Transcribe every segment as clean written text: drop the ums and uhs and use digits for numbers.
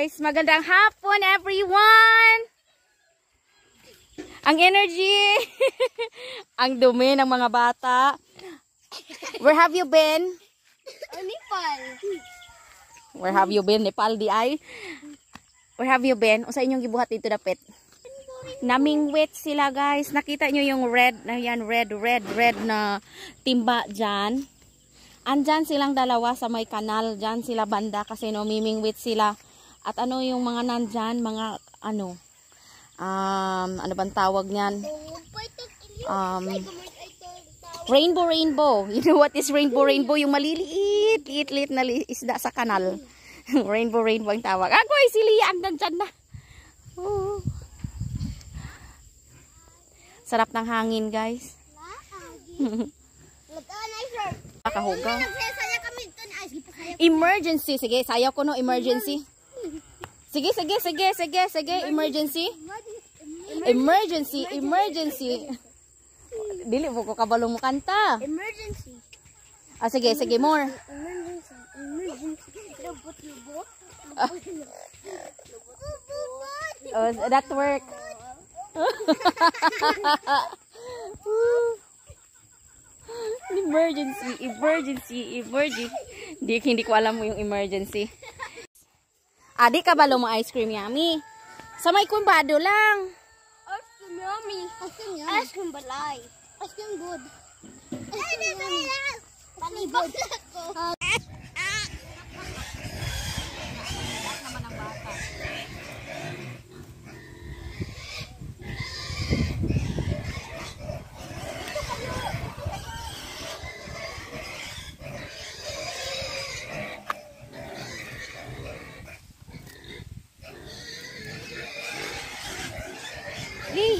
guys, magandang hapon everyone. Ang energy, ang dumi ng mga bata. Where have you been? Nepal. Where have you been? Nepal di ay. Where have you been? O sa inyong gibuhat dito dapit? Namingwit sila guys. Nakita nyo yung red na yan, red na timba dyan. Andyan silang dalawa sa may kanal. Dyan sila banda kasi no, mimingwit sila. At ano yung mga nandyan, mga ano bang tawag niyan? Rainbow. You know what is rainbow? Yung maliliit, liit na isda sa kanal. Rainbow ang tawag. Ako ay silian nandyan na. Oh. Sarap ng hangin guys. Kahugaw. Emergency. Sige, sayaw ko no, emergency. Sige, emergency. Emergency. Dili mo ko kabalo mo kanta. Emergency. Ah, sige, more. Emergency. Oh, that work. Emergency. Hindi ko alam mo yung emergency. Adi ka balo mo ice cream yummy? Sa may kumbado lang. Ice cream yummy. Ice cream balay. Ice cream good. Ice cream yummy. Palibot ako.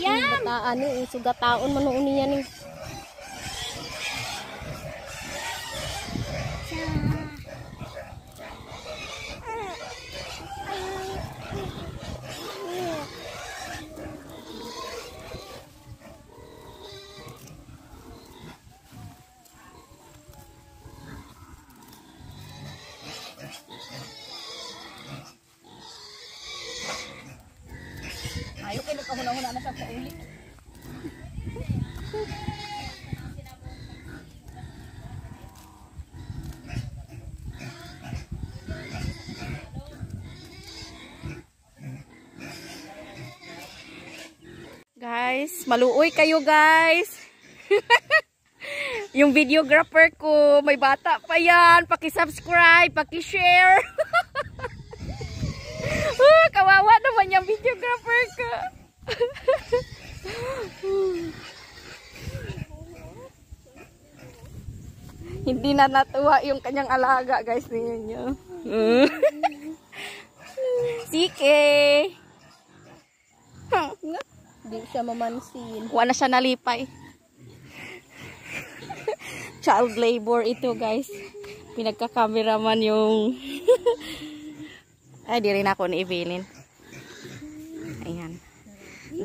Yan. Bataan ni sugataon manuon niya ni. Ayaw kayo kahuna-huna na sa pauli. Guys, maluoy kayo guys. Yung videographer ko, may bata pa yan. Paki-subscribe, paki-share. Kawawa naman yung videographer ko. Hindi na natuwa yung kanyang alaga guys, tingnan nyo. Sike. Hindi siya mamansin. Wala siya nalipay. Child labor ito guys. Pinagka-cameraman yung ay, di rin ako ni Evelyn. Ayan.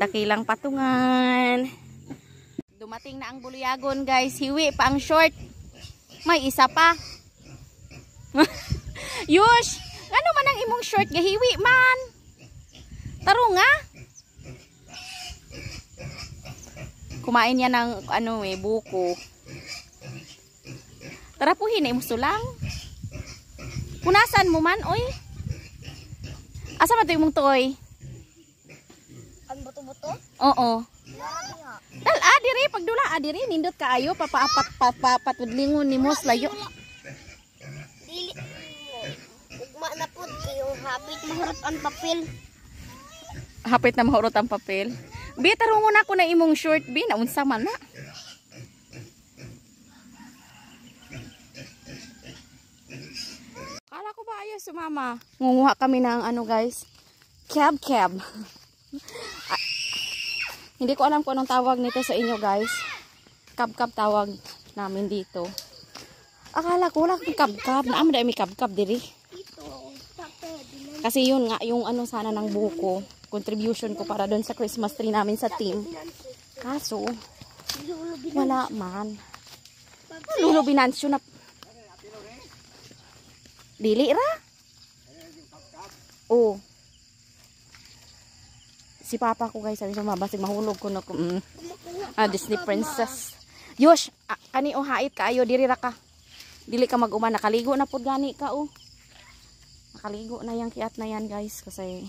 Dakilang patungan. Dumating na ang buluyagon guys. Hiwi pa ang short. May isa pa. Yush! Ano man ang imong short? Gahiwi man. Taro nga. Kumain niya ng buko. Tara po mo sulang. Punasan mo man, oy. Asa man ito yung mong toy? Ang buto-buto? Oo. Dal, adiri. Pagdula, adiri. Nindot kaayo. Papaapat. Udlingon ni Mos layo. Dili. Ugma na po. Yung hapit mahurot ang papel. Hapit na mahurot ang papel. Bi, tarungon ako na imong short, Bi. Naunsa man na. Kala ko ba ayos sumama? Ngunguha kami ng guys. Cab. Hindi ko alam kung anong tawag nito sa inyo guys. Cab tawag namin dito. Akala ko lang cab. Naam dahil may cab diri. Kasi yun nga, yung sana ng buko. Contribution ko para doon sa Christmas tree namin sa team. Kaso, wala man. Lulo Binansyo na. Dili ra? Oh. Si papa ko guys, sabi siya mabasig mahulog ko na Disney princess. Yosh, kani o hait kaayo diri ra ka. Dili ka mag-uman, nakaligo na pud gani ka o. Nakaligo na yang kiat na yan guys kasi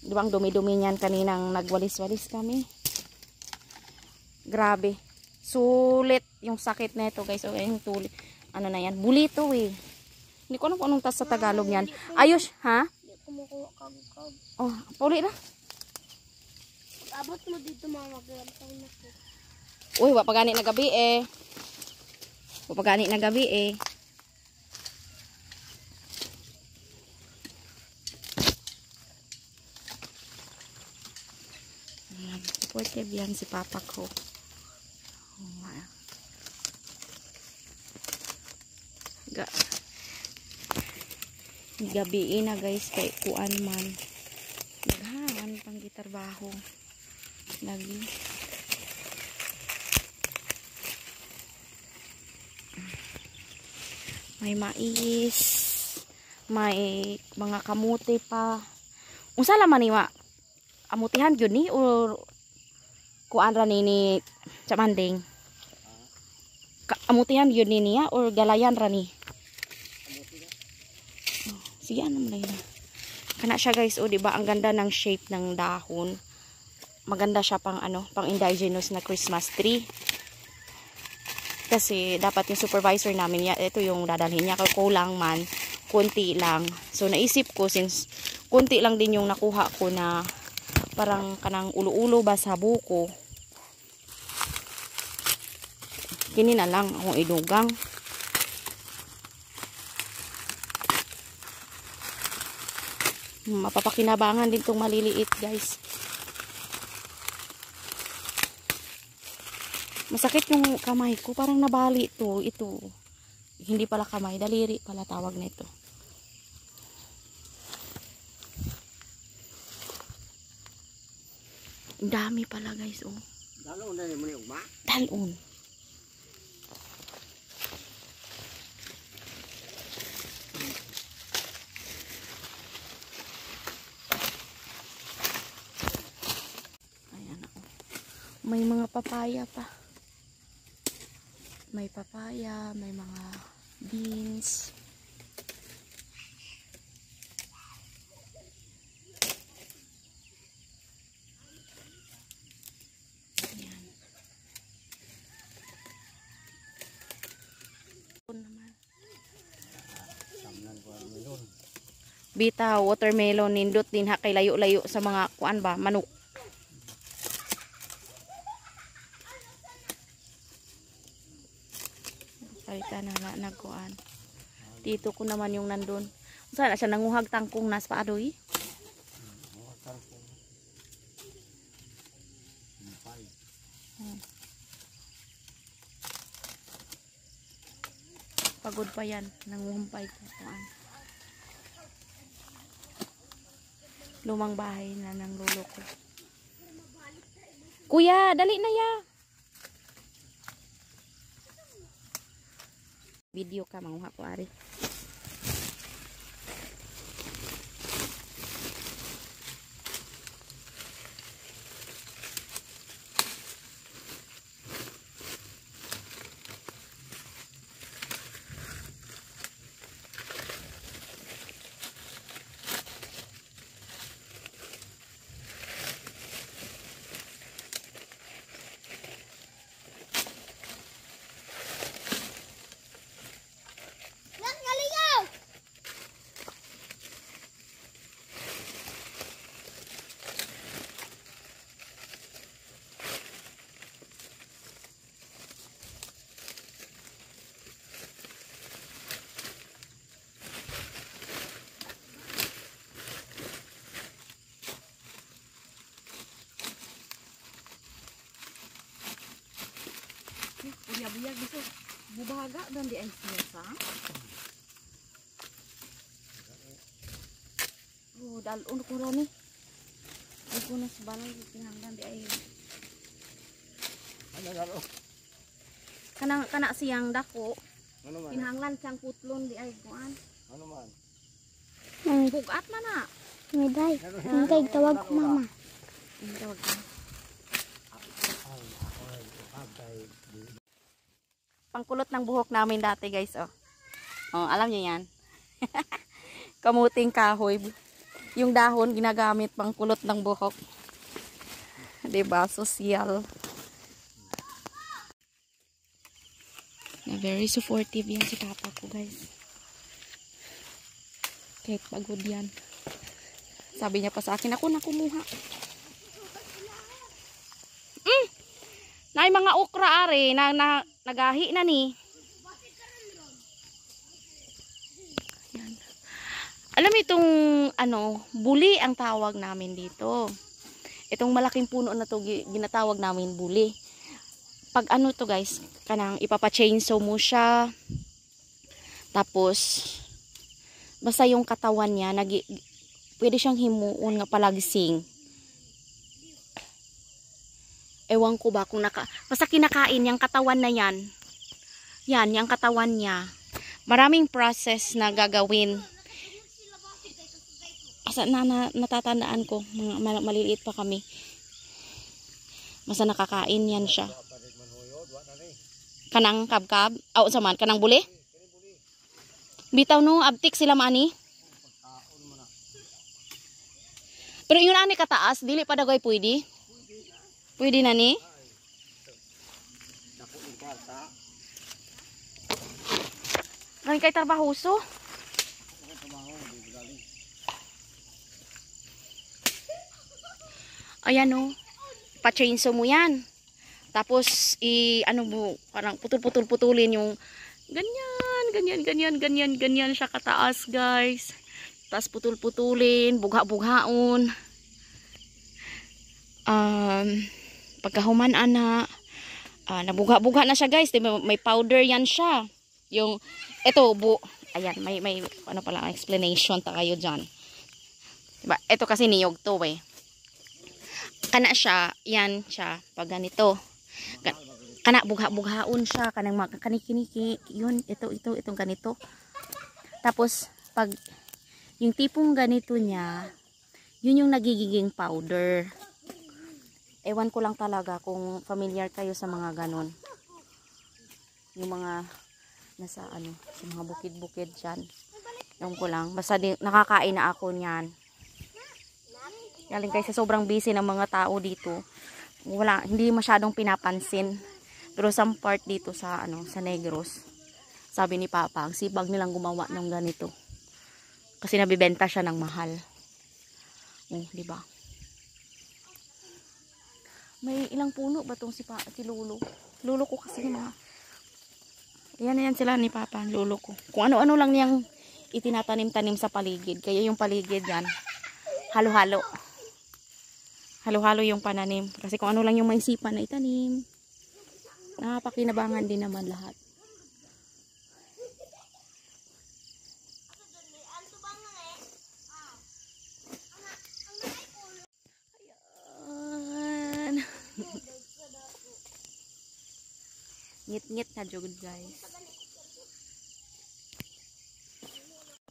di ba ang dumi-dumi niyan kaninang nagwalis-walis kami. Grabe. Sulit yung sakit na ito guys. Okay, yung tulit. Ano na yan? Bulito eh. Hindi ko alam kung anong tas sa Tagalog yan. Ayos, ha? Kumukuha kagukag. Oh, puli na. Abot mo dito mga maglantaw na po. Uy, wapagani na gabi eh. Wapagani na gabi eh. Supportive yan si papa ko. Oh, wow. Gabi na guys kay kuan man. Naghangan pang gitarbaho. Lagi. May mais. May mga kamuti pa. Unsa laman ni wa? Amutihan gyud ni or kuan ra ni Chamanding? Amutihan gyud ni niya or galayan ra ni? Sige, ano mo na yun. Kana siya guys, o diba ang ganda ng shape ng dahon. Maganda siya pang ano, pang indigenous na Christmas tree. Kasi dapat yung supervisor namin, ito yung dadalhin niya. Kulang man, kunti lang. So naisip ko, since kunti lang din yung nakuha ko na parang kanang ulo-ulo ba sa buko. Kini na lang akong idugang. Mapapakinabangan din tong maliliit guys. Masakit yung kamay ko, parang nabali to. Ito hindi pala kamay, daliri pala tawag nito. Dami pala guys oh. Dalon na mo ni ugma. Dalon. May mga papaya pa. May papaya, may mga beans. Ayan. Bita, watermelon, nindot din ha kay layo-layo sa mga kuan ba, manok. Palitan na nagkuan. Dito ko naman yung nandun. Saan siya nanguhag tangkong nas paadoy? Pagod pa yan. Nanguhumpay ko. Lumang bahay na ng lolo ko. Kuya, dali na ya. Video ka manguha ko ari. Buyag dito. Bubaga dan di ay siya. Oh, dalon ko ra ni. Ay ko na sa balay tinanglan di ay. Ano dalo? Kana siyang dako. Ano man? Tinanglan siyang putlon di ay kuan. Ano man? Bugat man na. Miday. Hintay, tawag ko mama. Pangkulot ng buhok namin dati guys, oh. Oh, alam niyo yan. Kamuting kahoy. Yung dahon ginagamit pangkulot ng buhok. 'Di ba? Sosyal. Very supportive yan si papa ko guys. Kahit pagod yan. Sabi niya pa sa akin, ako na kumuha. Na mga okra are na nagahi na ni. Yan. Alam itong ano, buli ang tawag namin dito. Itong malaking puno na to ginatawag namin buli. Pag ano to guys, kanang ipapa-chainsaw mo siya. Tapos basta yung katawan niya pwede siyang himuon nga palagising. Ewan ko ba kung basta kinakain yung katawan na yan. Yan, yung katawan niya. Maraming process na gagawin. Asa natatandaan ko, mga maliliit pa kami. Basta nakakain yan siya. Kanang kabkab? Aw, saman, kanang buli? Bitaw no, abtik sila mani. Pero yun ani kataas, dili pa dagay pwede. Pwede na ni? Kani kay trabahoso? Ayan o. Pa-chainsaw mo yan. Tapos, ano mo, parang putulin yung ganyan siya kataas guys. Tapos putulin, bugha-bughaon. Pagkahuman ana, nabugha-bugha na siya guys. May powder yan siya. Yung, eto, ayan, may ano pala, explanation ta kayo dyan. Diba? Ito kasi niyog to eh. Kana siya, yan siya, pag ganito. Kana bugha-bughaon siya, kanang makakanikiniki, yun, itong ganito. Tapos, pag, yung tipong ganito niya, yun yung nagiging powder. Ewan ko lang talaga kung familiar kayo sa mga ganon. Yung mga nasa ano, sa mga bukid-bukid dyan. Ewan ko lang. Basta nakakain na ako niyan. Galing kayo sa sobrang busy ng mga tao dito. Hindi masyadong pinapansin. Pero some part dito sa ano, sa Negros. Sabi ni Papa, ang sibag nilang gumawa ng ganito. Kasi nabibenta siya ng mahal. Di ba? May ilang puno ba tong si Lolo? Lolo ko kasi mga yan sila ni Papa, lolo ko. Kung ano-ano lang niyang itinatanim-tanim sa paligid. Kaya yung paligid yan, halo-halo. Halo-halo yung pananim. Kasi kung ano lang yung maisipan na itanim, nakapakinabangan din naman lahat. Ngit-ngit na jugod guys.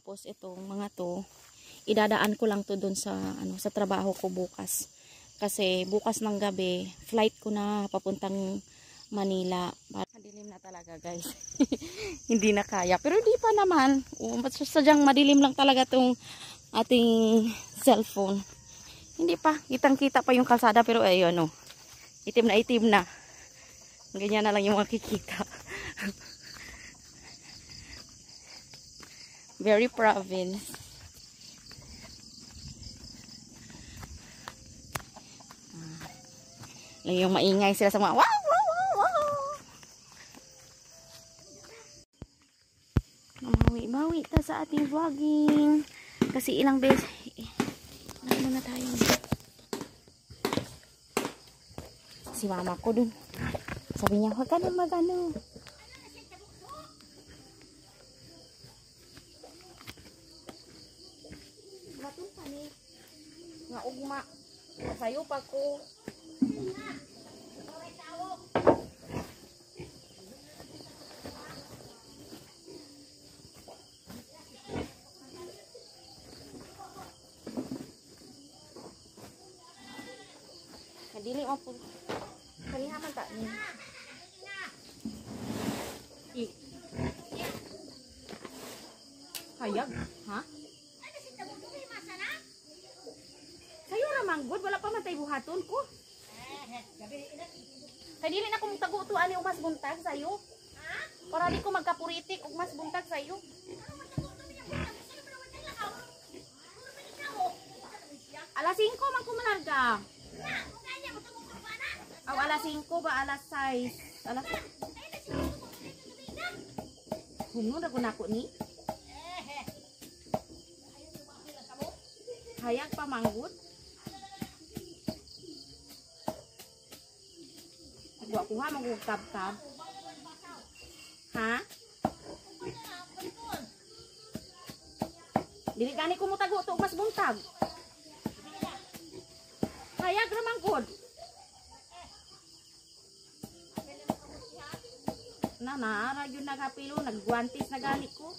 Tapos itong mga to, idadaan ko lang to dun sa ano, sa trabaho ko bukas. Kasi bukas ng gabi, flight ko na papuntang Manila. Madilim na talaga guys. Hindi na kaya. Pero di pa naman. Sadyang madilim lang talaga tong ating cellphone. Hindi pa. Kitang-kita pa yung kalsada. Pero ayun o. Itim na itim na. Ganyan na lang yung makikita. Very province. Yung maingay sila sa mga wow, wow, wow, wow. Mawi-mawi ta sa ating vlogging. Kasi ilang beses. Ano na tayo. Si mama ko dun. Sabi niya, huwag ka na mag-ano. Matulpa ni. Nga ugma. Sayo pa ko. Dili mo po. Kanihaman ta ni. Hayag, ha? Sayo na manggod, wala pa man tay buhaton ko. Kay dili na ko mutago to ani umas buntag sayo. Para di ko magkapuritik ug mas buntag sayo. Alas 5 man ko manarga. Aw alas 5 ba alas 6? Alas Hungon ako nako ni. Hayag pa manggod. Agwa kuha magugkab-kab. Ha? Dili gani ko mutago to mas buntag. Hayag ra manggod. Na naara yun nagapilo, nagguantis na gani ko.